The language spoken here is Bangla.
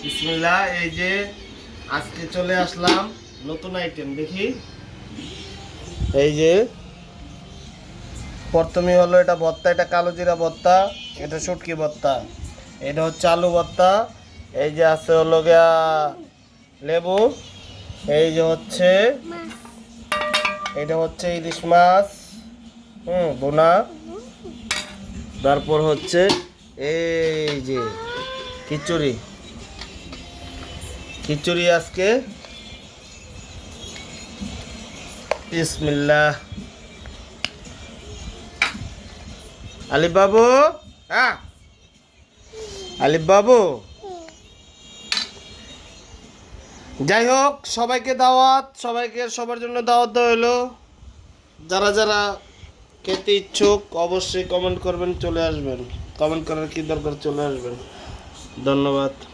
বিসমিল্লাহ। এই যে আজকে চলে আসলাম নতুন আইটেম, দেখি। এই যে প্রথমে হলো এটা ভর্তা, এটা কালো জিরা ভর্তা, এটা শুটকি ভর্তা, এটা হচ্ছে আলু ভর্তা। এই যে আছে হলো গিয়া লেবু। এই যে হচ্ছে এটা হচ্ছে ইলিশ মাছ, বোনা। তারপর হচ্ছে এই যে খিচুড়ি। খিচুড়ি আজকে। বিসমিল্লাহ। আলিফ বাবু, হ্যাঁ আলিফ বাবু। যাই হোক, সবাইকে দাওয়াত, সবার জন্য দাওয়াত দেওয়া হলো। যারা যারা খেতে ইচ্ছুক অবশ্যই কমেন্ট করবেন, চলে আসবেন। কমেন্ট করার কি দরকার, চলে আসবেন। ধন্যবাদ।